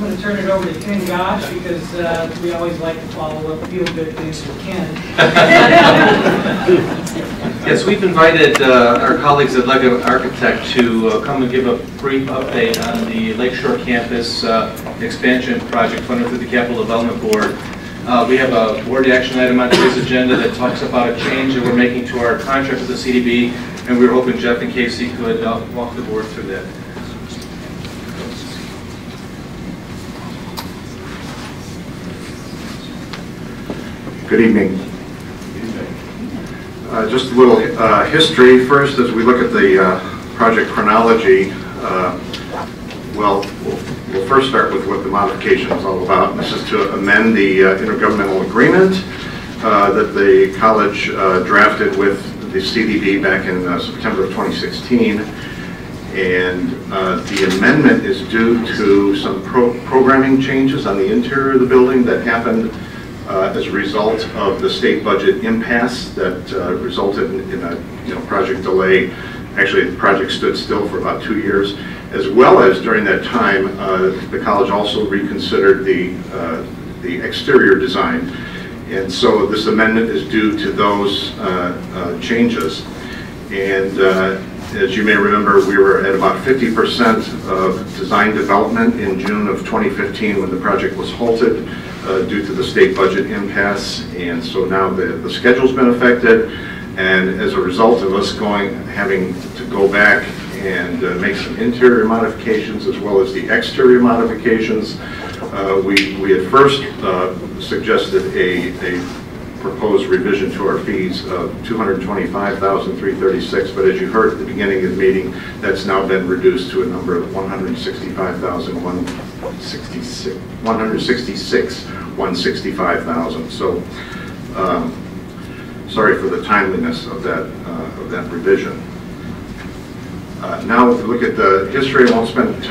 going to turn it over to Ken Gosh because we always like to follow up feel-good things with Ken. Yes, we've invited our colleagues at Legat Architect to come and give a brief update on the Lakeshore campus expansion project funded through the Capital Development Board. We have a board action item on today's agenda that talks about a change that we're making to our contract with the CDB, and we were hoping Jeff and Casey could walk the board through that. Good evening. Just a little history first as we look at the project chronology. We'll first start with what the modification is all about. This is to amend the intergovernmental agreement that the college drafted with the CDB back in September of 2016. And the amendment is due to some programming changes on the interior of the building that happened as a result of the state budget impasse that resulted in a project delay. Actually, the project stood still for about 2 years, as well as during that time, the college also reconsidered the exterior design. And so this amendment is due to those changes. And as you may remember, we were at about 50% of design development in June of 2015 when the project was halted due to the state budget impasse. And so now the schedule's been affected. And as a result of us having to go back and make some interior modifications as well as the exterior modifications, we had first suggested a proposed revision to our fees of $225,336, but as you heard at the beginning of the meeting, that's now been reduced to a number of $165,000. So sorry for the timeliness of that revision. Now, if we look at the history, I won't spend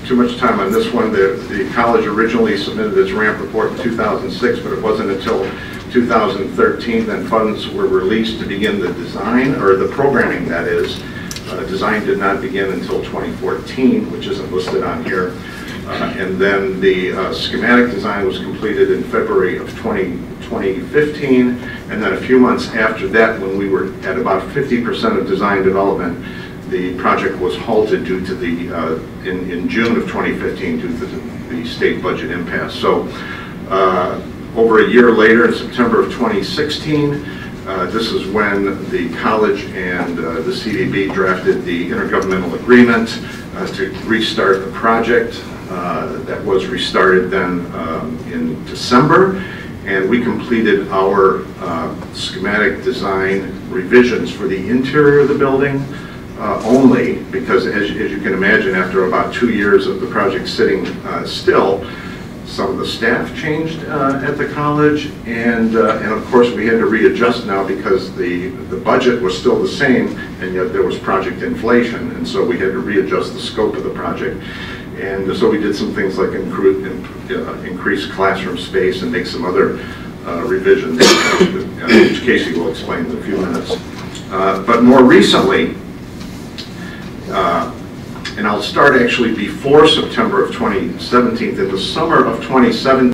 too much time on this one. The college originally submitted its ramp report in 2006, but it wasn't until 2013 that funds were released to begin the design, or the programming, that is. Design did not begin until 2014, which isn't listed on here. And then the schematic design was completed in February of 2015. And then a few months after that, when we were at about 50% of design development, the project was halted due to the, in June of 2015, due to the state budget impasse. So over a year later, in September of 2016, this is when the college and the CDB drafted the intergovernmental agreement to restart the project. That was restarted then in December, and we completed our schematic design revisions for the interior of the building only because, as you can imagine, after about 2 years of the project sitting still, some of the staff changed at the college, and of course we had to readjust now because the budget was still the same, and yet there was project inflation, and so we had to readjust the scope of the project. And so we did some things like increase classroom space and make some other revisions, which Casey will explain in a few minutes. But more recently, and I'll start actually before September of 2017, in the summer of 2017,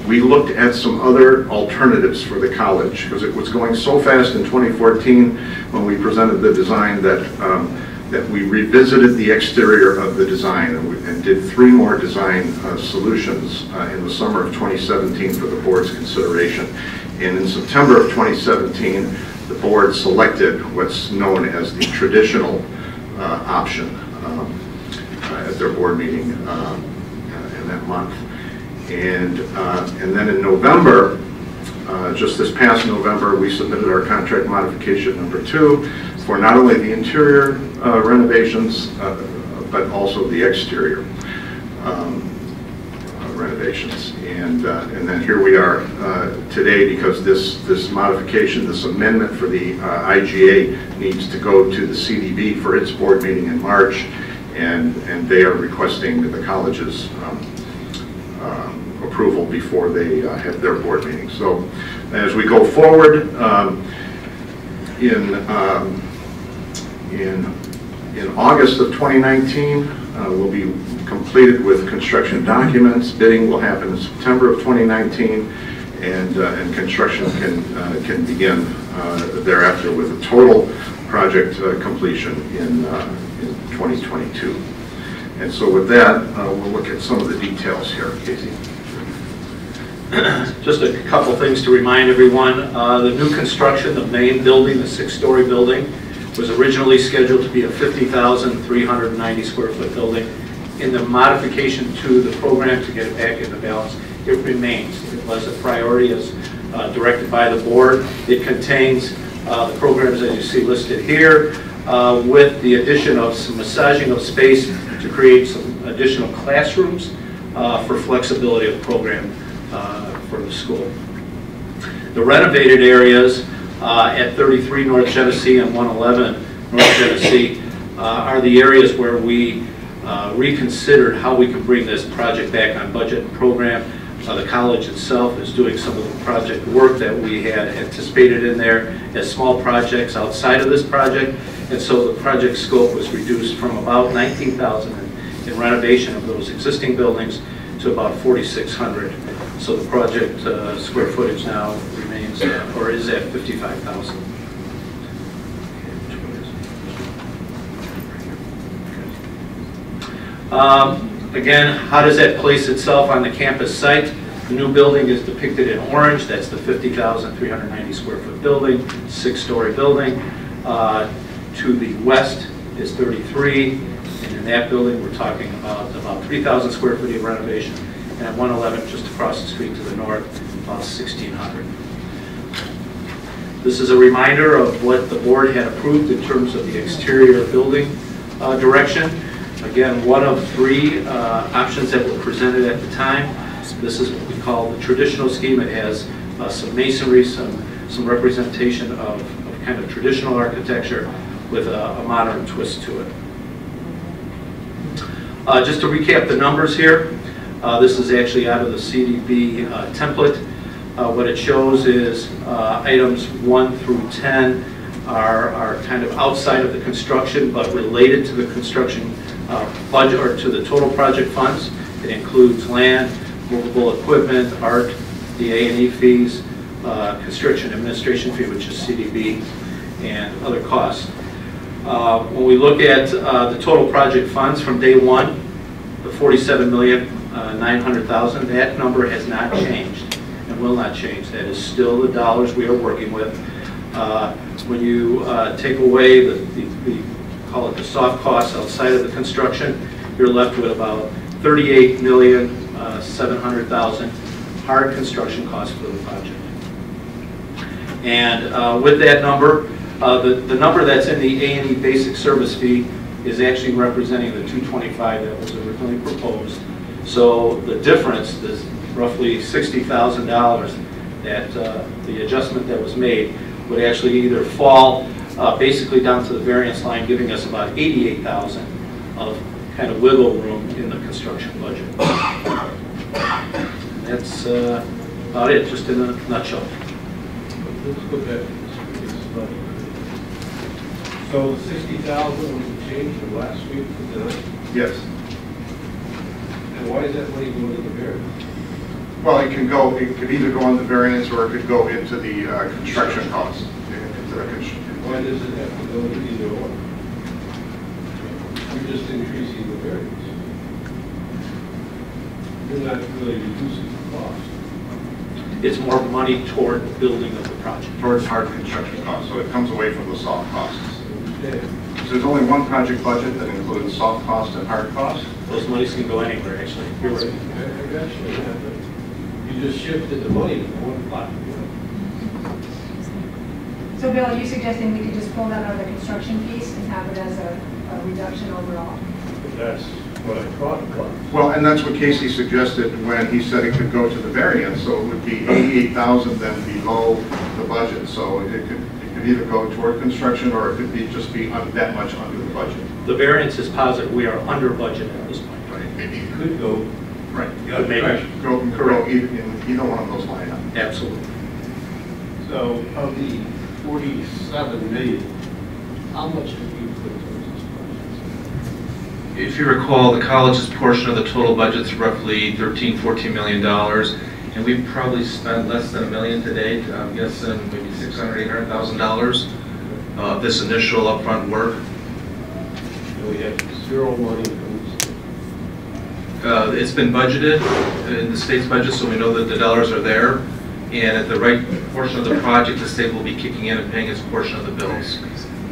we looked at some other alternatives for the college because it was going so fast in 2014 when we presented the design that we revisited the exterior of the design and did 3 more design solutions in the summer of 2017 for the board's consideration. And in September of 2017, the board selected what's known as the traditional option at their board meeting in that month. And then in November, just this past November, we submitted our contract modification number 2 for not only the interior renovations, but also the exterior renovations. And then here we are today because this modification, this amendment for the IGA needs to go to the CDB for its board meeting in March, and they are requesting the college's approval before they have their board meeting. So as we go forward, in August of 2019, we'll be completed with construction documents. Bidding will happen in September of 2019, and construction can begin thereafter with a total project completion in 2022. And so with that, we'll look at some of the details here. Casey? Just a couple things to remind everyone. The new construction, the main building, the 6-story building, was originally scheduled to be a 50,390 square foot building. In the modification to the program to get it back into balance, it remains. It was a priority as directed by the board. It contains the programs as you see listed here, with the addition of some massaging of space to create some additional classrooms for flexibility of the program for the school. The renovated areas at 33 North Genesee and 111 North Genesee are the areas where we reconsidered how we can bring this project back on budget and program. The college itself is doing some of the project work that we had anticipated in there as small projects outside of this project, and so the project scope was reduced from about 19,000 in renovation of those existing buildings to about 4,600. So the project square footage now remains or is at 55,000. Again, how does that place itself on the campus site? The new building is depicted in orange. That's the 50,390 square foot building, 6-story building. To the west is 33, and in that building we're talking about 3,000 square feet of renovation, and at 111 just across the street to the north, about 1,600. This is a reminder of what the board had approved in terms of the exterior building direction. Again, one of 3 options that were presented at the time. This is what we call the traditional scheme. It has some masonry, some representation of kind of traditional architecture with a modern twist to it. Just to recap the numbers here, this is actually out of the CDB template. What it shows is items 1 through 10 are kind of outside of the construction but related to the construction budget or to the total project funds. It includes land, movable equipment, art, the A&E fees, construction administration fee, which is CDB, and other costs. When we look at the total project funds from day one, the $47,900,000, that number has not changed and will not change. That is still the dollars we are working with. When you take away the call it the soft costs outside of the construction, you're left with about $38,700,000 hard construction costs for the project. And with that number, the number that's in the A&E basic service fee is actually representing the $225 that was originally proposed. So the difference, this roughly $60,000 that the adjustment that was made would actually either fall basically down to the variance line, giving us about $88,000 of kind of wiggle room in the construction budget. That's about it, just in a nutshell. Let's go back to this budget. So the 60,000 was changed from last week to tonight? Yes. And why is that money going to the variance? Well, it could either go on the variance or it could go into the construction costs. Why does it have to go into either one? You're just increasing the variance. You're not really reducing the cost. It's more money toward the building of the project. Towards hard construction costs, so it comes away from the soft costs. Yeah. So there's only one project budget that includes soft costs and hard costs. Those monies can go anywhere, actually. You're right. I got you. You just shifted the money to one pot. So Bill, are you suggesting we could just pull that out of the construction piece and have it as a reduction overall? That's what I thought it was. Well, and that's what Casey suggested when he said it could go to the variance, so it would be 88,000 then below the budget. So it could either go toward construction or it could be just be that much under the budget. The variance is positive. We are under budget at this point. Right. It could go. Right. Could maybe. Go in either one of those line items. Absolutely. So of the 47 million, how much did we put towards this If you recall, the college's portion of the total budget's roughly $13–14 million, and we've probably spent less than $1 million to date. I'm guessing maybe $600–800,000 of this initial upfront work. And we have zero money from the state. It's been budgeted in the state's budget, so we know that the dollars are there. And at the right portion of the project, the state will be kicking in and paying its portion of the bills.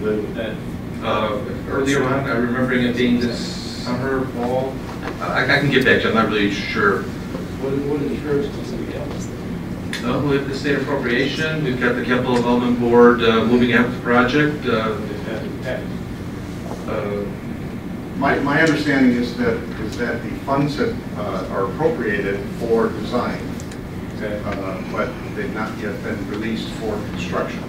When would that, Earlier on, I remember it being this summer, fall. I can get back to you, I'm not really sure. what insurance does we have? We have the state appropriation, we've got the capital development board moving ahead with the project. If that impacts. My understanding is that the funds that are appropriated for design, but they've not yet been released for construction.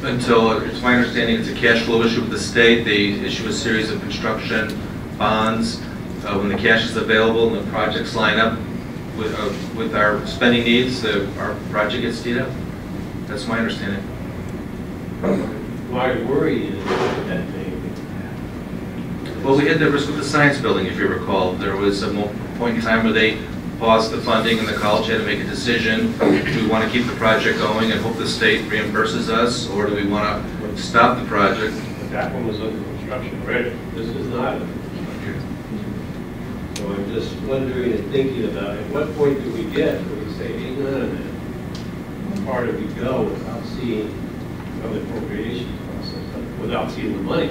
Until, it's my understanding, it's a cash flow issue with the state. They issue a series of construction bonds. When the cash is available and the projects line up with our spending needs, our project gets teed up. That's my understanding. My worry is that they, Well, we had that risk with the science building, if you recall. There was a point in time where they paused the funding and the college had to make a decision. Do we want to keep the project going and hope the state reimburses us, or do we want to stop the project? but that one was under construction, right? This is not under construction. So I'm just wondering and thinking about, at what point do we get where we say, hang on a minute, how far do we go without seeing the appropriations process, without seeing the money?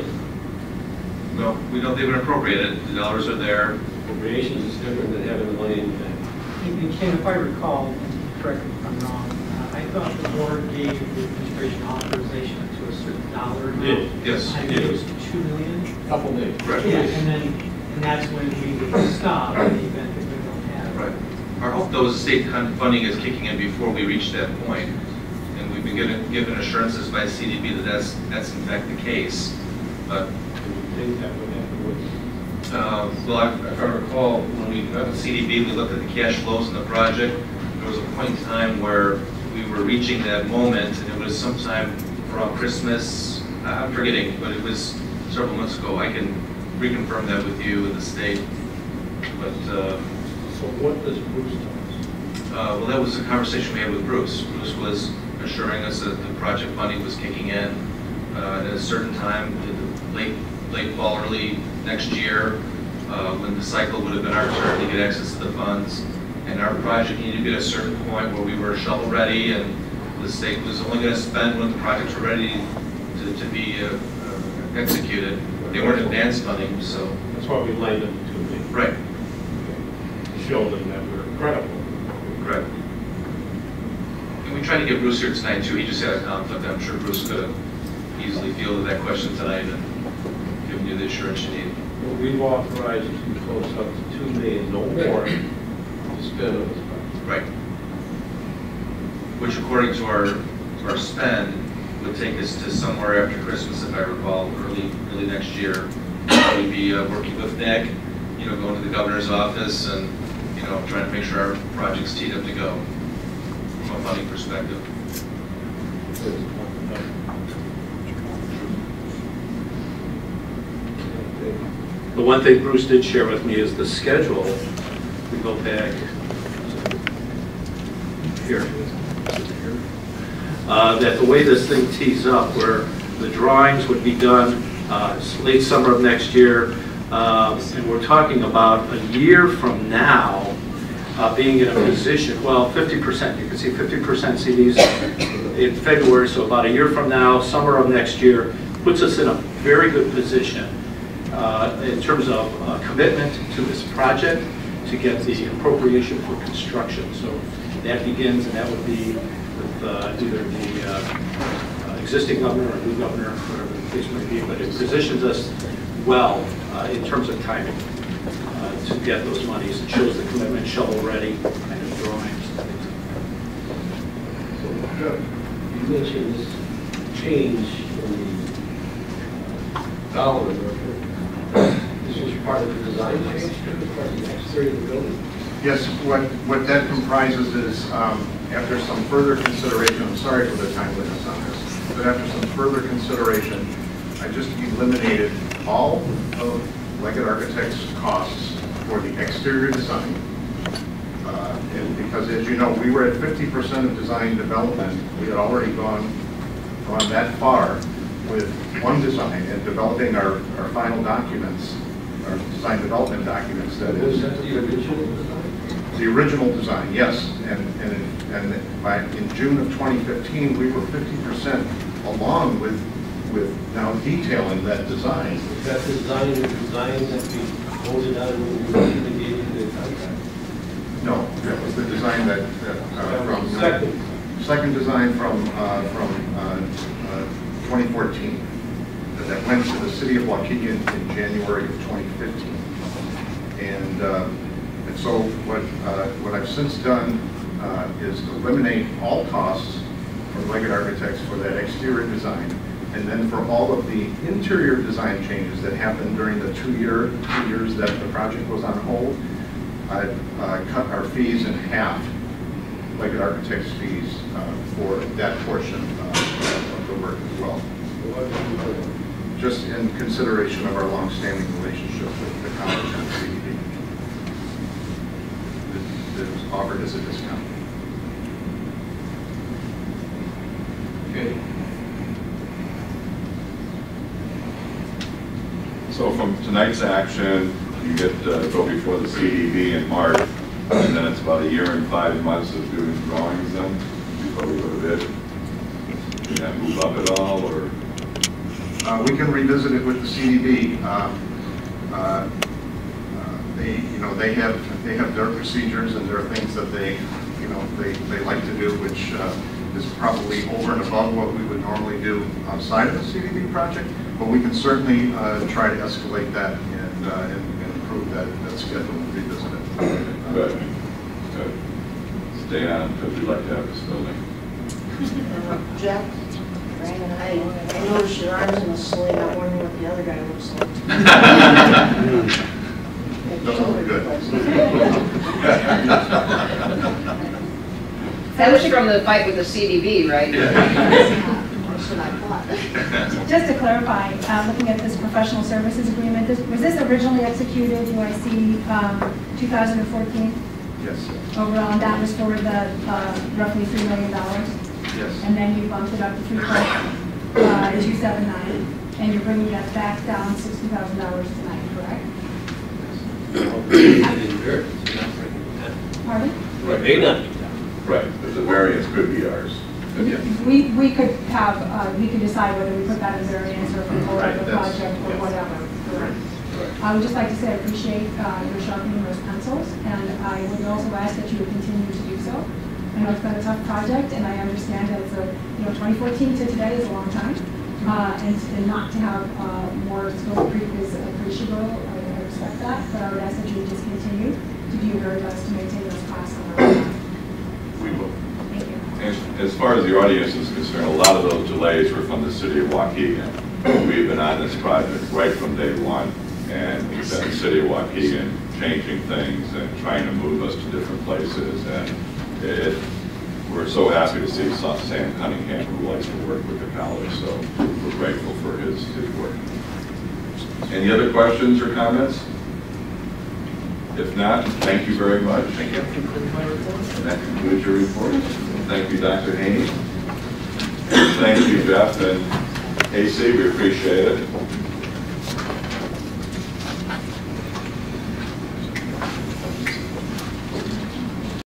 No, we don't even appropriate it. The dollars are there. Appropriations is different than having the money in the bank. And Ken, if I recall, correct me if I'm wrong, I thought the board gave the administration authorization to a certain dollar amount. Yes, I it think it did. was $2 million. Couple days. Right. Yeah, and that's when we would stop in the event that we don't have. Right. Our hope, though, is the state funding is kicking in before we reach that point. And we've been given assurances by CDB that that's in fact the case. But Do you think that would happen with? well, if I recall, when we got the CDB, we looked at the cash flows in the project. There was a point in time where we were reaching that moment, and it was sometime around Christmas. I'm forgetting, but it was several months ago. I can reconfirm that with you and the state. But So what does Bruce tell us? well, that was a conversation we had with Bruce. Bruce was assuring us that the project funding was kicking in at a certain time, late fall, early next year, when the cycle would have been our turn to get access to the funds. And our project needed to be at a certain point where we were shovel ready, and the state was only going to spend when the projects were ready to be executed. They weren't advance funding, so. That's why we lined up the 2 million. Right. To show them that we're credible. Correct. And we tried to get Bruce here tonight too. He just had a conflict. I'm sure Bruce could have easily fielded that question tonight and given you the assurance you need. Well, we've authorized to close up to 2 million, no more, to spend on this project. Right. Which, according to our spend, would take us to somewhere after Christmas, if I recall, early next year. We'd be working with Nick, going to the governor's office and, trying to make sure our project's teed up to go from a funding perspective. The one thing Bruce did share with me is the schedule. We go back here. That the way this thing tees up, where the drawings would be done late summer of next year, and we're talking about a year from now being in a position, well, 50%, you can see 50% CDs in February, so about a year from now, summer of next year, puts us in a very good position in terms of commitment to this project to get the appropriation for construction. So that begins, and that would be with either the existing governor or new governor, whatever the case may be, but it positions us well in terms of timing to get those monies. It shows the commitment, shovel ready, kind of drawings. So, you mentioned this change in the dollar. This was part of the design change, too, part of the exterior of the building? Yes, what that comprises is, after some further consideration, I'm sorry for the timeliness on this, but after some further consideration, I just eliminated all of Legat Architects' costs for the exterior design. And because, as you know, we were at 50% of design development. We had already gone that far with one design and developing our final documents, our design development documents. That Was is that the original design? the original design, yes. And in June of 2015, we were 50% along with now detailing that design. Was that design the design that we voted on when we originally gave you the contract? No, that was the design that from second design from 2014 that went to the city of Waukegan in January of 2015. And so what I've since done is eliminate all costs from Legat Architects for that exterior design, and then for all of the interior design changes that happened during the 2 years that the project was on hold, I've cut our fees in half, Legat Architects' fees for that portion of the work as well. Just in consideration of our long-standing relationship with the college and the CDB. It was offered as a discount. Okay. So from tonight's action, you get go before the CDB in March, and then it's about 1 year and 5 months of doing drawings then, before we go to bid. Can that move up at all, or? We can revisit it with the CDB. They have their procedures and there are things that they like to do, which is probably over and above what we would normally do outside of the CDB project. But we can certainly try to escalate that and improve that schedule and revisit it. Good. Stay on, because we'd like to have this building. Jeff, Brandon, I noticed your arms in a sling. I'm wondering what the other guy looks like. Doesn't look good. That was from the fight with the CDB, right? Just to clarify, looking at this professional services agreement, was this originally executed, do I see, 2014? Yes. Overall, and that was for the roughly $3 million? Yes. And then you bumped it up to 3.279, and you're bringing that back down $60,000 tonight, correct? Pardon? Right, may not be done. Right, but the variance could be ours. We could have, we could decide whether we put that as variance or if we hold up the project or whatever. Right. I would just like to say I appreciate your sharpening those pencils, and I would also ask that you would continue to do so. I know it's been a tough project, and I understand that it's 2014 to today is a long time, and not to have more scope creep is appreciable. I respect that, but I would ask that you would just continue to do your very best to maintain those costs on our own. We will. Thank you. As far as the audience is concerned, a lot of those delays were from the city of Waukegan. We've been on this project right from day one, and it's been the city of Waukegan changing things and trying to move us to different places. And we're so happy to see Sam Cunningham, who likes to work with the college, so we're grateful for his work. Any other questions or comments? If not, thank you very much. Thank you. And that concludes your report. Thank you, Dr. Haney. Thank you, Jeff and AC. We appreciate it.